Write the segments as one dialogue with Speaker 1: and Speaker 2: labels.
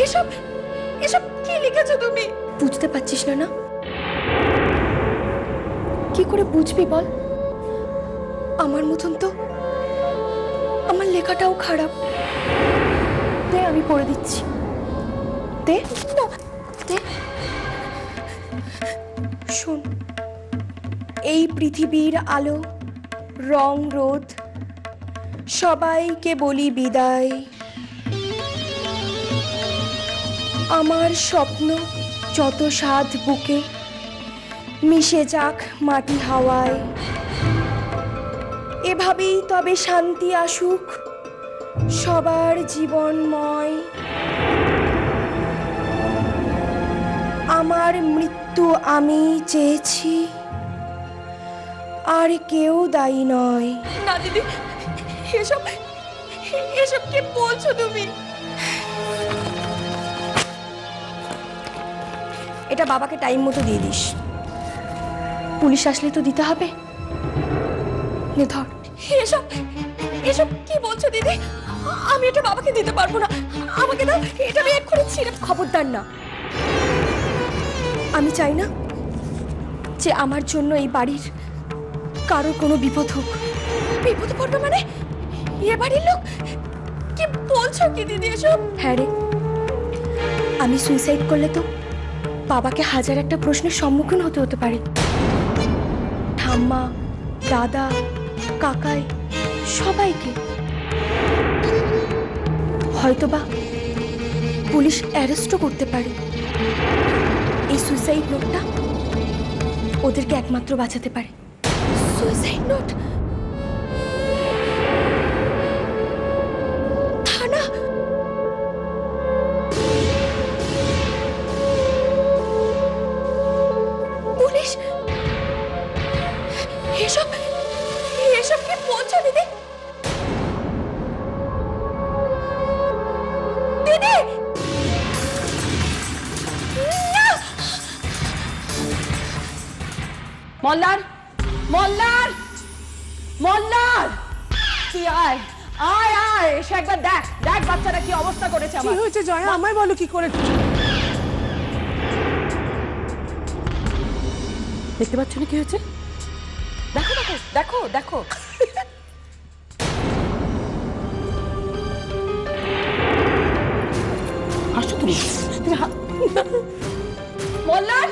Speaker 1: এসব এসব কি লিখেছো তুমি? বুঝতে পারছিস না? কি করে বুঝবি বল? আমার মতন তো আমার লেখাটাও খারাপ। দে আমি পড়ে দিচ্ছি। দে দে। শোন, এই পৃথিবীর আলো, রং, রোদ, সবাইকে বলি বিদায়। আমার স্বপ্ন যত স্বাদ বুকে মিশে যাক মাটি হাওয়ায়। এভাবেই তবে শান্তি আসুক সবার জীবনময়। আমার মৃত্যু আমি চেয়েছি, আর কেউ দায়ী নয়। না দিদি, এসব এসব কি বলছো তুমি? এটা বাবাকে টাইম মতো দিয়ে দিস। পুলিশ আসলে তো দিতে হবে। নে ধর। এসব এসব কি বলছো দিদি? আমি এটা বাবাকে দিতে পারবো না। আমাকে দাও, এটা আমি এক্ষুনি ছিঁড়ে। খবরদার না। আমি চাই না যে আমার জন্য এই বাড়ির কারোর কোনো বিপদ হোক। বিপদ পড়বে মানে? এ বাড়ির লোক? কি বলছো কি দিদি এসব? হ্যাঁ রে, আমি সুইসাইড করলে তো বাবাকে হাজার একটা প্রশ্নের সম্মুখীন হতে পারে। ঠাম্মা, দাদা, কাকাই, সবাইকে। হয়তোবা পুলিশ অ্যারেস্টও করতে পারে। এই সুইসাইড নোটটা ওদেরকে একমাত্র বাঁচাতে পারে। Suicide note? থানা? পুলিশ? এসব এসব কি বলছো দিদি? দিদি
Speaker 2: মল্লার, মল্লার, মল্লার, তুই আয় আয় আয়, এসে একবার দেখ দেখ বাচ্চাটা কি অবস্থা করেছে।
Speaker 3: কি হয়েছে জয়া? আমায় বলো কি করে।
Speaker 2: দেখতে পাচ্ছ না কি হয়েছে? দেখো দেখো দেখো দেখো। হাসো তুমি? মল্লার,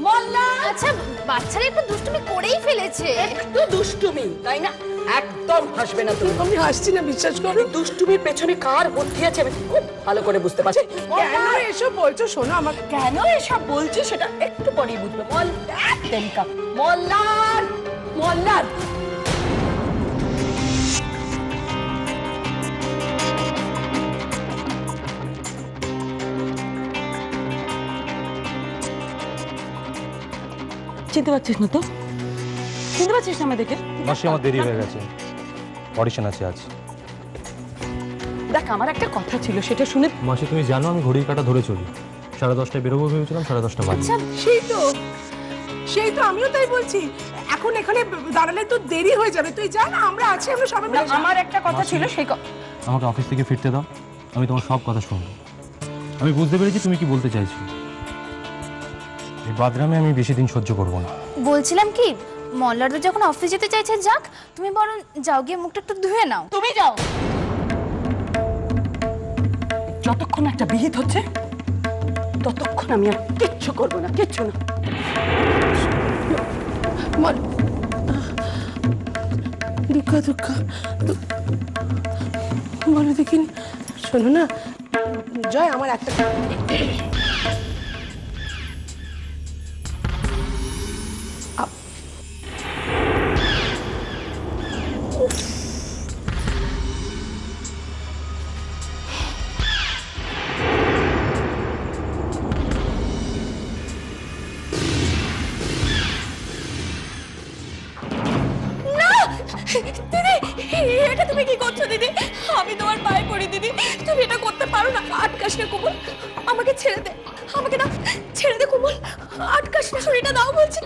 Speaker 2: মল্লার।
Speaker 1: আচ্ছা, বাচ্চারা একটু দুষ্টুমি করেই ফেলেছে।
Speaker 2: একটু দুষ্টুমি, তাই না? একদম হাসবে না তুমি।
Speaker 3: আমি হাসছি না, বিশ্বাস করো।
Speaker 2: দুষ্টুমির পেছনে কার বুদ্ধি আছে আমি খুব ভালো করে বুঝতে পারছি।
Speaker 3: কেন এসব বলছো? শোনো, আমার
Speaker 2: কেন এসব বলছি সেটা একটু পরেই বুঝবে। মল্লার, তেমকা মল্লার, মল্লার। চিনতে পারছিস না তো? চিনতে পারছিস না আমাদেরকে?
Speaker 4: মাসি, আমার দেরি হয়ে গেছে, অডিশন আছে আজ।
Speaker 2: দেখ, আমার একটা কথা ছিল, সেটা শুনে।
Speaker 4: মাসি, তুমি জানো আমি ঘড়ির কাঁটা ধরে চলি। 10:30টায় বেরোবো ভেবেছিলাম, 10:30টা বাজে।
Speaker 3: আচ্ছা, সেই তো আমিও তাই বলছি। এখন এখানে দাঁড়ালে তো দেরি হয়ে যাবে। তুই যা না, আমরা আছি, আমরা সবাই মিলে।
Speaker 2: আমার একটা কথা ছিল, সেই
Speaker 4: আমাকে অফিস থেকে ফিরতে দাও, আমি তোমার সব কথা শুনবো। আমি বুঝতে পেরেছি তুমি কি বলতে চাইছো। এই বাদরামে আমি বেশি দিন সহ্য করবো না।
Speaker 1: বলছিলাম কি, মল্লার যখন অফিস যেতে চাইছে যাক, তুমি বরং যাও, গিয়ে মুখটা একটু ধুয়ে নাও।
Speaker 2: তুমি যাও। যতক্ষণ একটা বিহিত হচ্ছে ততক্ষণ আমি আর কিচ্ছু করবো না, কিচ্ছু না।
Speaker 3: দুঃখা দুঃখা বলো দেখিনি। শোনো না জয়, আমার একটা
Speaker 1: দিদি, এটা তুমি কি করছো দিদি? আমি তোমার পায়ে পড়ি দিদি, তুমি এটা করতে পারো না। আটকাস না কোমল, আমাকে ছেড়ে দে, আমাকে দাও, ছেড়ে দে কোমল, আটকাস না, শরীরটা দাও বলছি।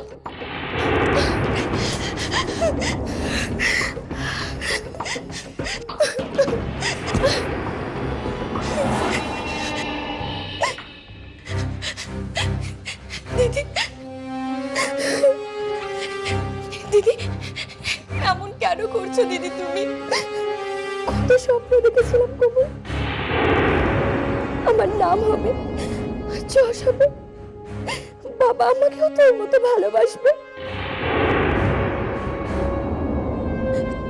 Speaker 1: দিদি, এমন কেন করছো দিদি তুমি? কত স্বপ্ন দেখেছিলাম কোমল, আমার নাম হবে, যশ হবে, বাবা আমাকেও তোর মতো ভালোবাসবে।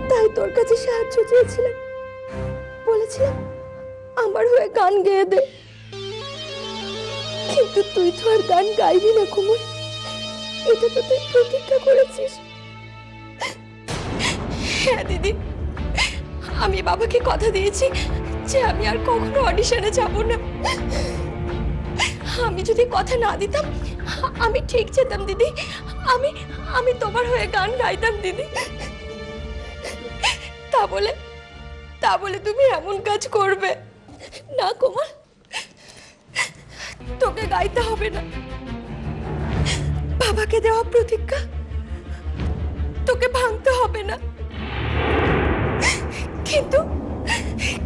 Speaker 1: তাই তোর কাছে সাহায্য চেয়েছিলাম, বলেছিলাম আমার হয়ে গান গেয়ে দে। কিন্তু তুই তো আর গান গাইবি না কোমল, এটা তো তুই প্রতিজ্ঞা করেছিস। হ্যাঁ দিদি, আমি বাবাকে কথা দিয়েছি যে আমি আর কখনো অডিশনে যাব না। আমি যদি কথা না দিতাম, আমি ঠিক যেতাম দিদি, আমি আমি তোমার হয়ে গান গাইতাম দিদি। তা বলে তুমি এমন কাজ করবে না কোমল, তোকে গাইতে হবে না। বাবাকে দেওয়া প্রতিজ্ঞা তোকে ভাঙতে হবে না। কিন্তু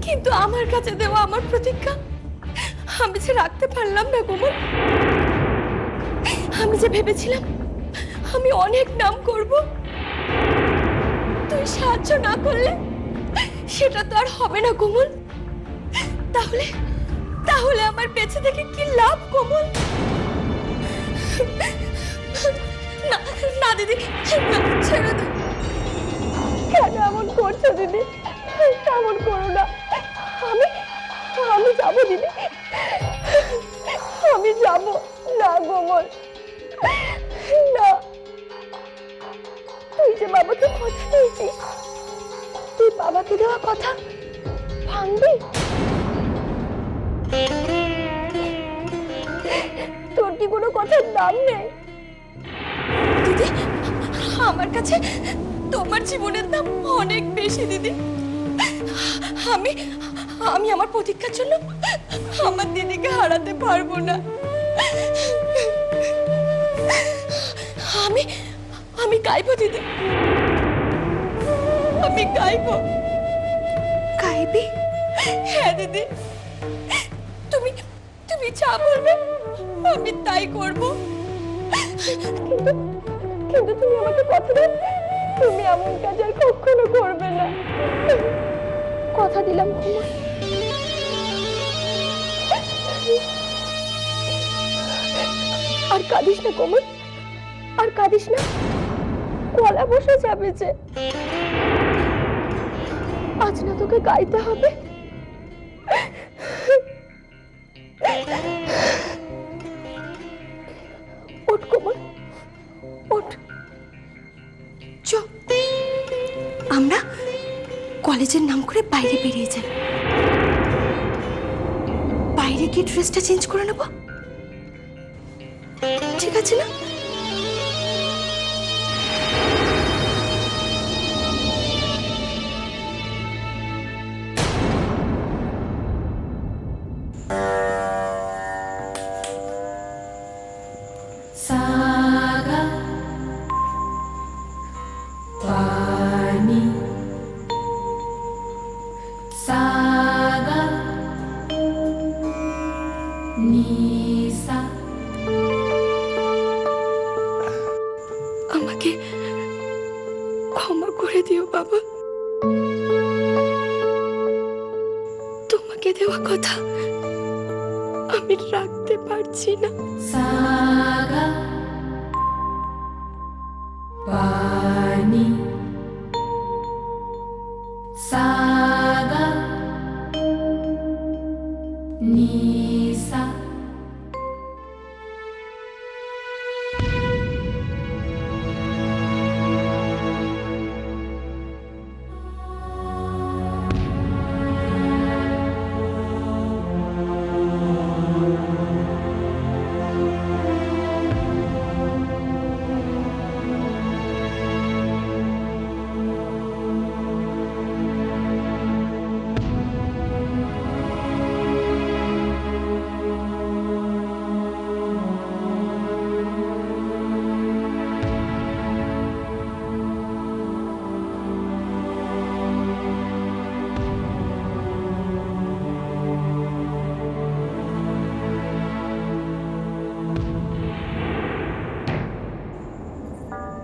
Speaker 1: কিন্তু আমার কাছে দেওয়া আমার প্রতিজ্ঞা আমি যে রাখতে পারলাম না কোমল। আমি যে ভেবেছিলাম আমি অনেক নাম করব, তুই সাহায্য না করলে সেটা তো আর হবে না কোমল। তাহলে তাহলে আমার বেঁচে থেকে কি লাভ কোমল? না না দিদি, না, ছেড়ে দে। কেন এমন করছো দিদি? এমন করো না। আমি আমি যাবো দিদি, আমি যাবো না কোমল, না। তুই যে বাবাকে কথা দিয়েছিস, তুই বাবাকে দেওয়া কথা ভাঙবি? তোর কি কোনো কথার দাম নেই দিদি? আমার কাছে তোমার জীবনের দাম অনেক বেশি দিদি। আমি আমি আমার প্রতিজ্ঞার জন্য আমার দিদিকে হারাতে পারবো না। আমি আমি গাইবো দিদি, আমি গাইবো। গাইবি? হ্যাঁ দিদি, তুমি তুমি যা বলবে আমি তাই করব। কিন্তু কিন্তু তুমি আমাকে কথা দাও, তুমি এমন কাজ আর কখনো করবে না। কথা দিলাম কোমল। আর কাঁদিস না কোমল, আর কাঁদিস না, গলা বসে যাবে যে। আজ না তোকে গাইতে হবে। ওঠ কোমল, ওঠ। চ, আমরা কলেজের নাম করে বাইরে বেরিয়ে যাই। বাইরে গিয়ে ড্রেসটা চেঞ্জ করে নেব, ঠিক আছে না?
Speaker 5: Saga Pani Saga Nisa।
Speaker 1: আমাকে ক্ষমা করে দিও বাবা, তোমাকে দেওয়া কথা আমি রাখতে পারছি না।
Speaker 5: Saga Pani Saga Nisa।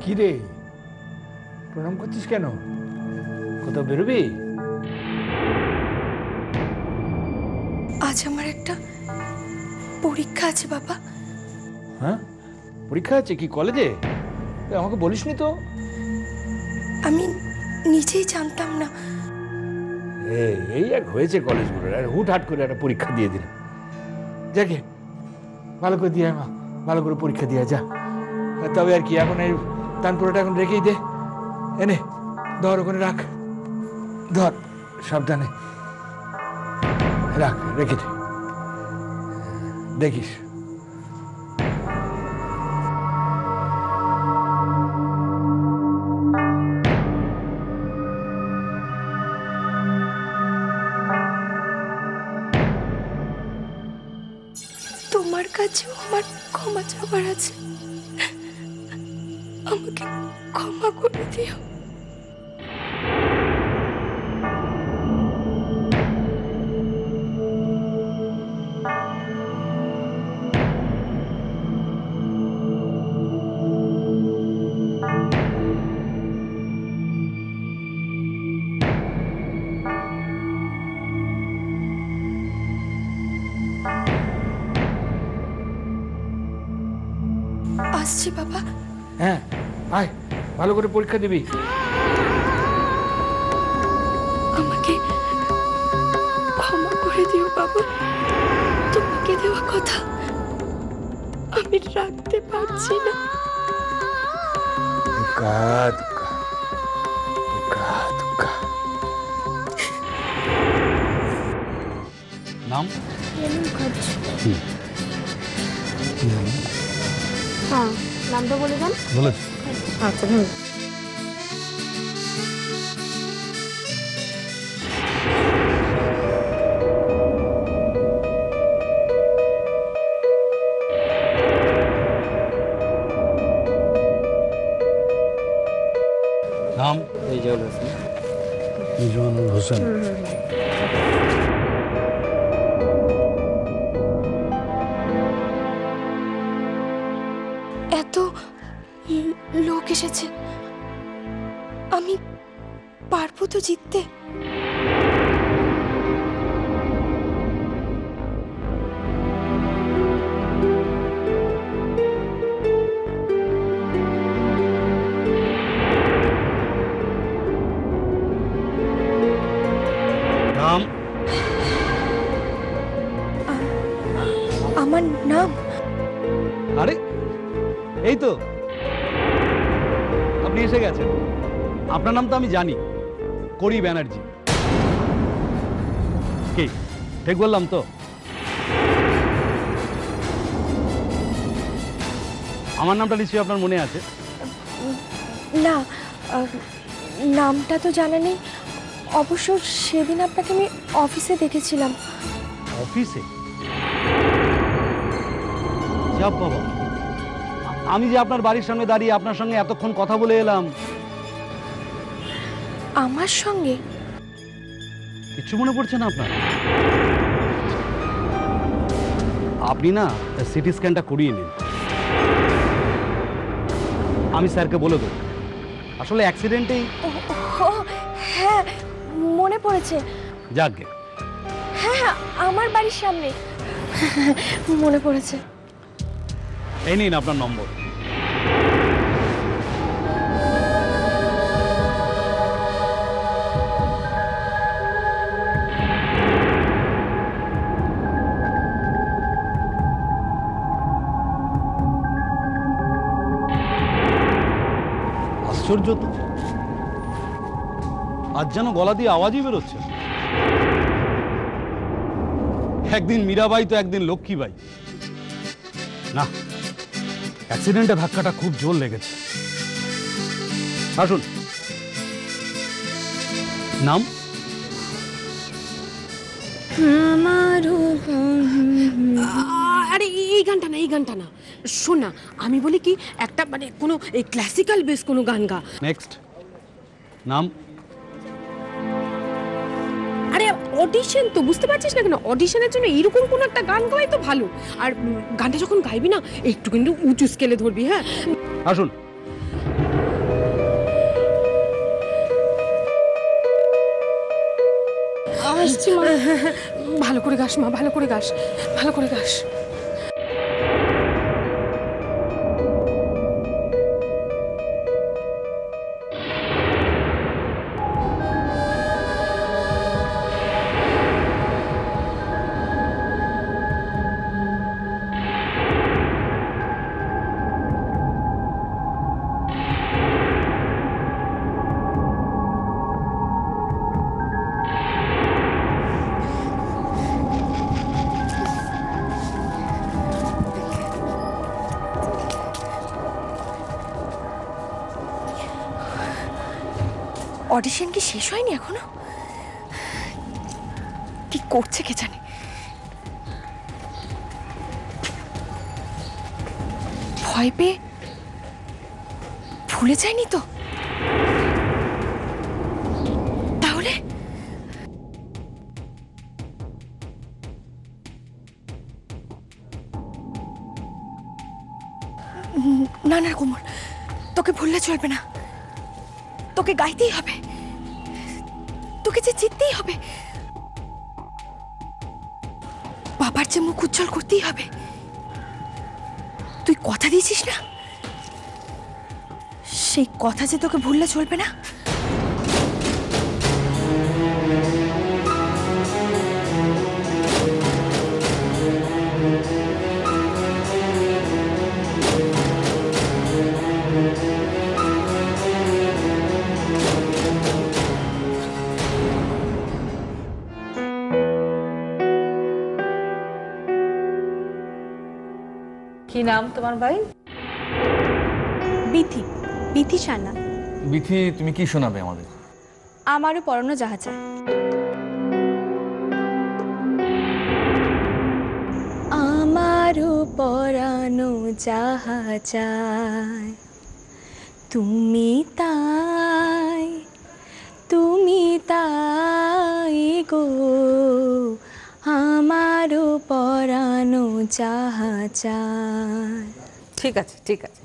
Speaker 6: কিরে প্রণাম করছিস কেন? কোথাও বেরোবি?
Speaker 1: আজ আমার একটা পরীক্ষা আছে বাবা।
Speaker 6: হ্যাঁ, পরীক্ষা আছে? কি কলেজে? আমাকে বলিসনি তো।
Speaker 1: আমি নিজেই জানতাম না।
Speaker 6: এই এক হয়েছে কলেজগুলোর, আর হুটহাট করে একটা পরীক্ষা দিয়ে দিলাম। যাকে ভালো করে দিয়ে মা, ভালো করে পরীক্ষা দিয়ে যা। তবে আর কি, এখন এই তানপুরাটা এখন রেখেই দে, এনে ধর, ওখানে রাখ, ধর, সাবধানে রাখ, রেখে দে, দেখিস।
Speaker 1: তোমার কাছেও আমার ক্ষমা চাওয়ার আছে, আমাকে ক্ষমা করে দিও। আসছি বাবা।
Speaker 6: হ্যাঁ, আয়, ভালো করে পরীক্ষা দিবি।
Speaker 1: আমাকে ক্ষমা করে দিও বাবা, তোমাকে দেওয়া কথা আমি রাখতে পারছি না।
Speaker 6: দুঃখা দুঃখা দুঃখা দুঃখা।
Speaker 4: নাম?
Speaker 3: হ্যাঁ, নামটা বলে দেন।
Speaker 4: বলেছি।
Speaker 3: আচ্ছা, হুম।
Speaker 4: নাম? মিজানুর হোসেন।
Speaker 1: এত লোক এসেছে, আমি পারবো তো জিততে?
Speaker 4: নাম?
Speaker 1: আমার নাম?
Speaker 7: আরে এই তো আপনি এসে গেছেন। আপনার নাম তো আমি জানি, করি ব্যানার্জি। কি ঠিক বললাম তো? আমার নামটা নিশ্চয়ই আপনার মনে আছে।
Speaker 1: না, নামটা তো জানা নেই। অবশ্য সেদিন আপনাকে আমি অফিসে দেখেছিলাম।
Speaker 7: অফিসে? যাব বাবা, আমি যে আপনার বাড়ির সামনে দাঁড়িয়ে আপনার সঙ্গে এতক্ষণ কথা বলে এলাম।
Speaker 1: আমার সঙ্গে?
Speaker 7: কিচ্ছু মনে পড়ছে না আপনার? আপনি না সিটি স্ক্যানটা করিয়ে নিন, আমি স্যারকে বলে দেবো। আসলে অ্যাক্সিডেন্টেই।
Speaker 1: হ্যাঁ, মনে পড়েছে।
Speaker 7: যাকগে।
Speaker 1: হ্যাঁ, আমার বাড়ির সামনে। মনে পড়েছে।
Speaker 7: এই নিন আপনার নম্বর। আশ্চর্য তো, আজ যেন গলা দিয়ে আওয়াজই বেরোচ্ছে। একদিন মীরাবাই তো একদিন লক্ষ্মীবাই। না, অ্যাক্সিডেন্টে ধাক্কাটা খুব জোর লেগেছে। আসুন। নাম?
Speaker 2: আরে এই গানটা না, এই গানটা না, শোন না, আমি বলি কি একটা মানে কোনো এই ক্লাসিক্যাল বেস কোনো গান গা।
Speaker 7: নেক্সট। নাম?
Speaker 2: আরে অডিশন তো, বুঝতে পারছিস না কেন? অডিশনের জন্য এরকম কোনো একটা গান গাওয়াই তো ভালো। আর গানটা যখন গাইবি না, একটু কিন্তু উঁচু স্কেলে ধরবি। হ্যাঁ,
Speaker 7: আসুন।
Speaker 3: আসছি মা। ভালো করে গাস মা, ভালো করে গাস, ভালো করে গাস।
Speaker 1: অডিশন কি শেষ হয়নি এখনো? কি করছে কে জানে। ভয় পেয়ে ভুলে যায়নি তো? তাহলে না না কোমল, তোকে ভুললে চলবে না। তোকে গাইতেই হবে, তোকে যে জিততেই হবে, বাবার যে মুখ উজ্জ্বল করতেই হবে। তুই কথা দিয়েছিস না, সেই কথা যে তোকে ভুললে চলবে না।
Speaker 2: কি নাম তোমার ভাই?
Speaker 1: বিথি, বিথি সান্না।
Speaker 8: বিথি, তুমি কি শোনাবে আমাদের?
Speaker 1: আমারও পড়ানো জাহাজ। আমারও পড়ানো জাহাজ, তুমি তাই, তুমি তাই গো, আমারও পড়ানো জাহাজ।
Speaker 2: ঠিক আছে, ঠিক আছে।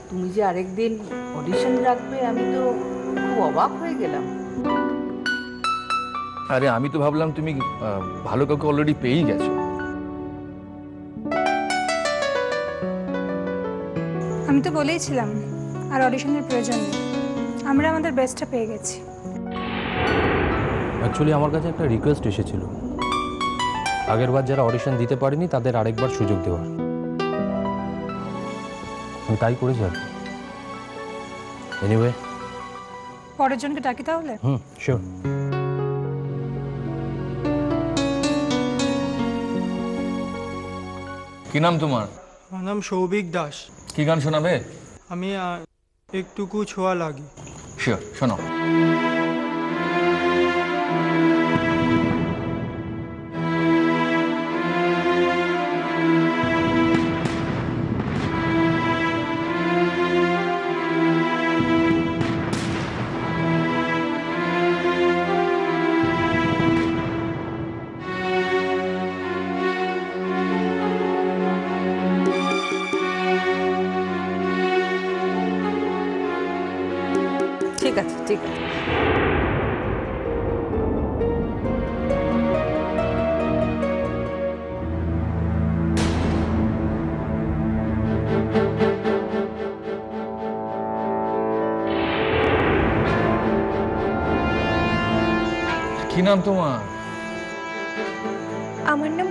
Speaker 2: তুমি যে আরেকদিন অডিশন রাখবে, আমি তো খুব অবাক হয়ে গেলাম।
Speaker 8: আরে আমি তো ভাবলাম তুমি ভালো কাউকে অলরেডি পেয়েই গেছো।
Speaker 9: আমি তো বলেইছিলাম আর অডিশনের প্রয়োজন নেই, আমরা আমাদের বেস্টটা পেয়ে গেছি।
Speaker 4: অ্যাকচুয়ালি আমার কাছে একটা রিকোয়েস্ট এসেছিল, আগেরবার যারা অডিশন দিতে পারেনি তাদের আরেকবার সুযোগ দেওয়ার। আমি তাই করেছি আর কি। এনিওয়ে,
Speaker 9: পরের জনকে ডাকি তাহলে।
Speaker 4: শিওর।
Speaker 8: কি নাম তোমার?
Speaker 10: আমার নাম সৌভিক দাস।
Speaker 8: কি গান শোনাবে?
Speaker 10: আমি একটুকু ছোঁয়া লাগি।
Speaker 8: শিওর, শোনো।
Speaker 2: ঠিক আছে, ঠিক আছে।
Speaker 8: কি নাম তোমার?
Speaker 1: আমার নাম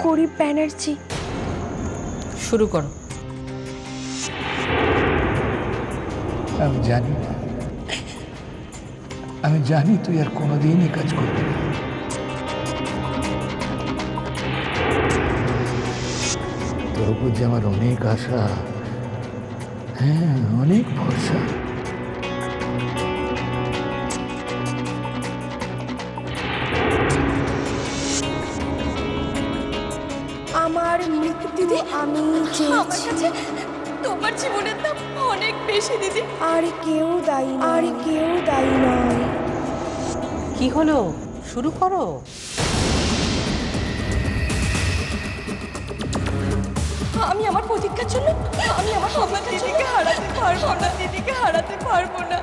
Speaker 1: করিম ব্যানার্জি।
Speaker 2: শুরু করো।
Speaker 6: আমি জানি, আমি জানি তুই আর কোনোদিন এই কাজ করবি না। তোর উপর যে আমার অনেক আশা, হ্যাঁ অনেক ভরসা।
Speaker 1: আমার মৃত্যু দিদি, আমি আমার কাছে তোমার জীবনের দাম অনেক বেশি দিদি। আর কেউ দায়ী, আর কেউ দায়ী নয়।
Speaker 2: কি হলো?
Speaker 11: শুরু করো।
Speaker 1: আমি আমার প্রতিজ্ঞার জন্য আমি আমার দিদিকে হারাতে পারবো না, দিদিকে হারাতে পারবো না।